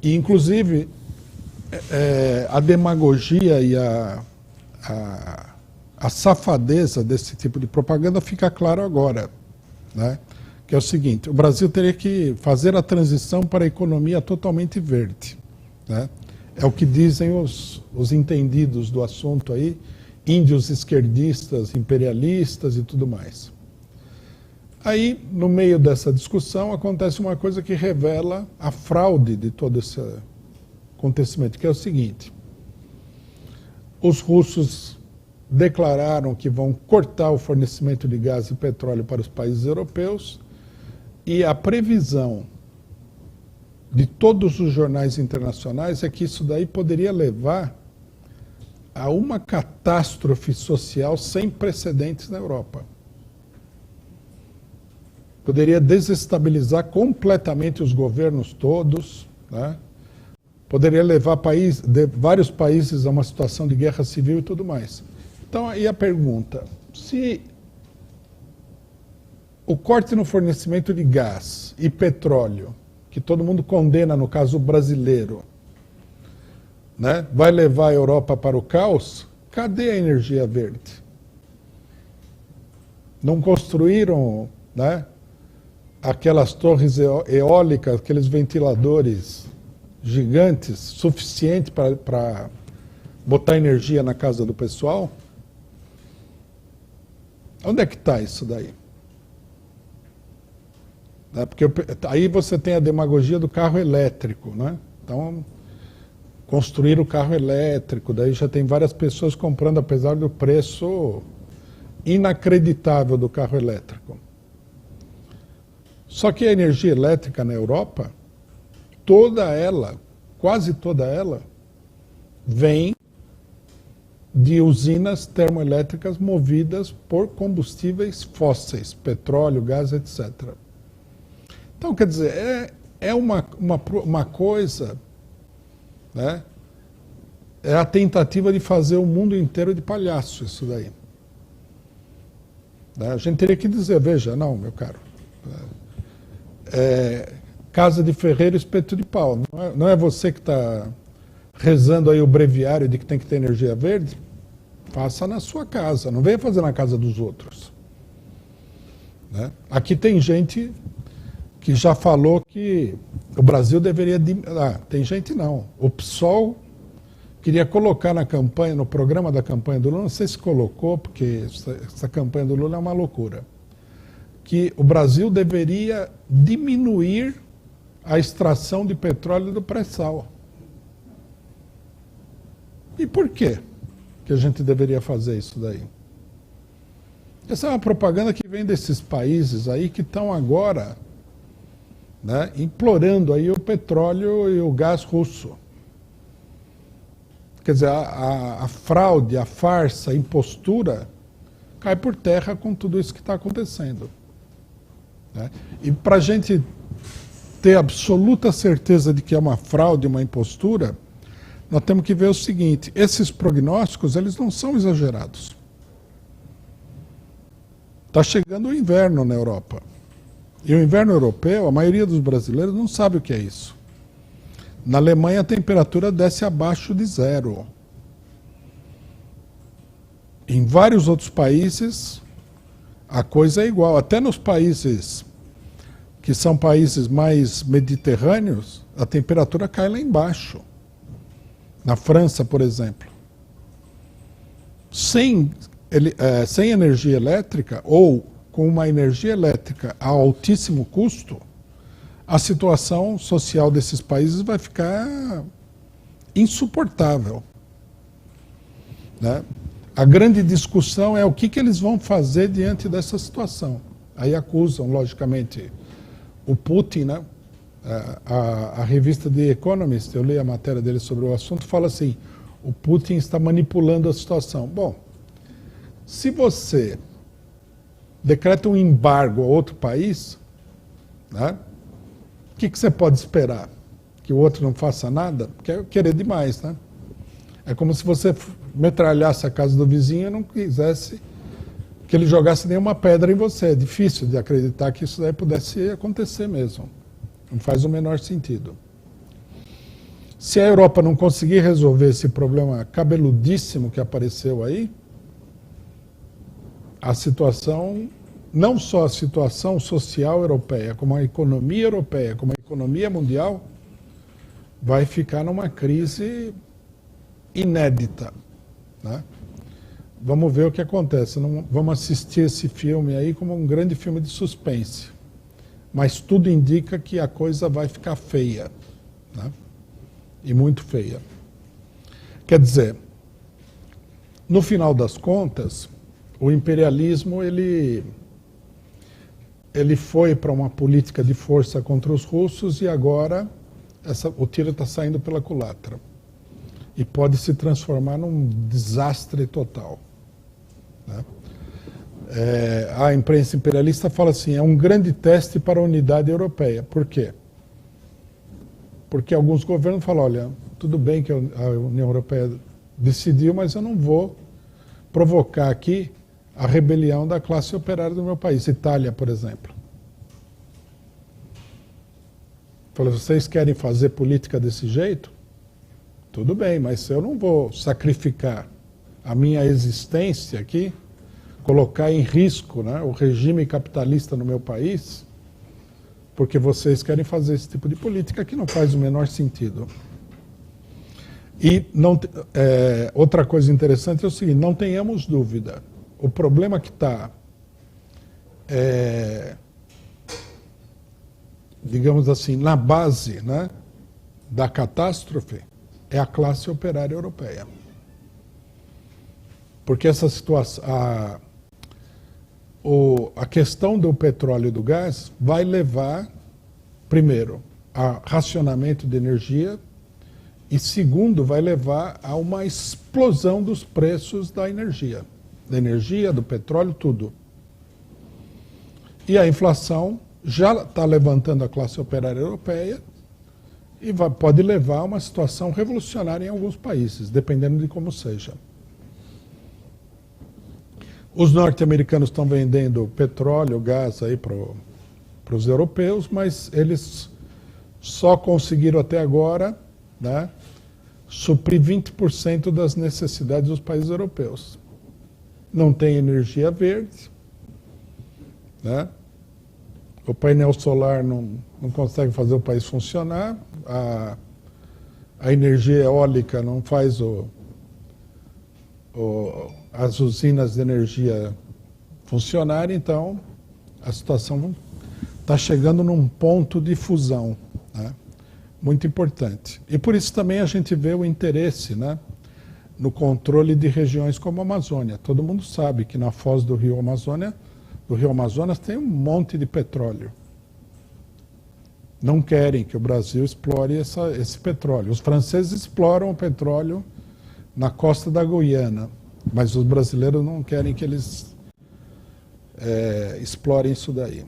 E, inclusive, a demagogia e a safadeza desse tipo de propaganda fica claro agora, né? Que é o seguinte: o Brasil teria que fazer a transição para a economia totalmente verde, né? É o que dizem os entendidos do assunto aí, índios esquerdistas, imperialistas e tudo mais. Aí, no meio dessa discussão, acontece uma coisa que revela a fraude de todo esse acontecimento, que é o seguinte: os russos declararam que vão cortar o fornecimento de gás e petróleo para os países europeus, e a previsão de todos os jornais internacionais é que isso daí poderia levar a uma catástrofe social sem precedentes na Europa. Poderia desestabilizar completamente os governos todos, né? Poderia levar vários países a uma situação de guerra civil e tudo mais. Então, aí a pergunta: se o corte no fornecimento de gás e petróleo, que todo mundo condena no caso brasileiro, né, vai levar a Europa para o caos, cadê a energia verde? Não construíram, né, aquelas torres eólicas, aqueles ventiladores gigantes, suficiente para botar energia na casa do pessoal? Onde é que está isso daí? Porque aí você tem a demagogia do carro elétrico, né? Então, construir o carro elétrico, daí já tem várias pessoas comprando, apesar do preço inacreditável do carro elétrico. Só que a energia elétrica na Europa, toda ela, quase toda ela, vem de usinas termoelétricas movidas por combustíveis fósseis, petróleo, gás, etc. Então, quer dizer, é uma coisa, né? É a tentativa de fazer o mundo inteiro de palhaço, isso daí. A gente teria que dizer: veja, não, meu caro, casa de ferreiro, espeto de pau. Não é você que está rezando aí o breviário de que tem que ter energia verde? Faça na sua casa, não venha fazer na casa dos outros, né? Aqui tem gente que já falou que o Brasil deveria... tem gente não. O PSOL queria colocar na campanha, no programa da campanha do Lula, não sei se colocou, porque essa campanha do Lula é uma loucura, que o Brasil deveria diminuir a extração de petróleo do pré-sal. E por quê que a gente deveria fazer isso daí? Essa é uma propaganda que vem desses países aí que estão agora, né, implorando aí o petróleo e o gás russo. Quer dizer, a fraude, a farsa, a impostura cai por terra com tudo isso que está acontecendo, né? E para a gente ter absoluta certeza de que é uma fraude, uma impostura, nós temos que ver o seguinte: esses prognósticos, eles não são exagerados. Está chegando o inverno na Europa. E o inverno europeu, a maioria dos brasileiros não sabe o que é isso. Na Alemanha a temperatura desce abaixo de 0. Em vários outros países a coisa é igual. Até nos países que são países mais mediterrâneos, a temperatura cai lá embaixo. Na França, por exemplo. Sem energia elétrica ou com uma energia elétrica a altíssimo custo, a situação social desses países vai ficar insuportável, né? A grande discussão é o que eles vão fazer diante dessa situação. Aí acusam, logicamente, o Putin, né? A revista The Economist, eu li a matéria dele sobre o assunto, fala assim: o Putin está manipulando a situação. Bom, se você decreta um embargo a outro país, né, o que você pode esperar? Que o outro não faça nada? Quer querer demais, né? É como se você metralhasse a casa do vizinho e não quisesse que ele jogasse nenhuma pedra em você. É difícil de acreditar que isso daí pudesse acontecer mesmo. Não faz o menor sentido. Se a Europa não conseguir resolver esse problema cabeludíssimo que apareceu aí, a situação, não só a situação social europeia, como a economia europeia, como a economia mundial, vai ficar numa crise inédita, né? Vamos ver o que acontece. Não, vamos assistir esse filme aí como um grande filme de suspense. Mas tudo indica que a coisa vai ficar feia, né? E muito feia. Quer dizer, no final das contas, o imperialismo ele foi para uma política de força contra os russos e agora o tiro está saindo pela culatra. E pode se transformar num desastre total, né? A imprensa imperialista fala assim, é um grande teste para a unidade europeia. Por quê? Porque alguns governos falam, olha, tudo bem que a União Europeia decidiu, mas eu não vou provocar aqui a rebelião da classe operária do meu país. Itália, por exemplo. Falou, vocês querem fazer política desse jeito? Tudo bem, mas eu não vou sacrificar a minha existência aqui, colocar em risco, né, o regime capitalista no meu país, porque vocês querem fazer esse tipo de política que não faz o menor sentido. E não, outra coisa interessante é o seguinte, não tenhamos dúvida, o problema que está, digamos assim, na base, né, da catástrofe, é a classe operária europeia. Porque essa situação, a questão do petróleo e do gás vai levar, primeiro, a racionamento de energia e, segundo, vai levar a uma explosão dos preços da energia, do petróleo, tudo. E a inflação já está levantando a classe operária europeia e pode levar a uma situação revolucionária em alguns países, dependendo de como seja. Os norte-americanos estão vendendo petróleo, gás aí para os europeus, mas eles só conseguiram até agora, né, suprir 20% das necessidades dos países europeus. Não tem energia verde, né? O painel solar não consegue fazer o país funcionar, a energia eólica não faz as usinas de energia funcionarem, então a situação está chegando num ponto de fusão, né, muito importante. E por isso também a gente vê o interesse, né, no controle de regiões como a Amazônia. Todo mundo sabe que na foz do Rio Amazonas tem um monte de petróleo. Não querem que o Brasil explore esse petróleo. Os franceses exploram o petróleo na costa da Guiana, mas os brasileiros não querem que eles explorem isso daí.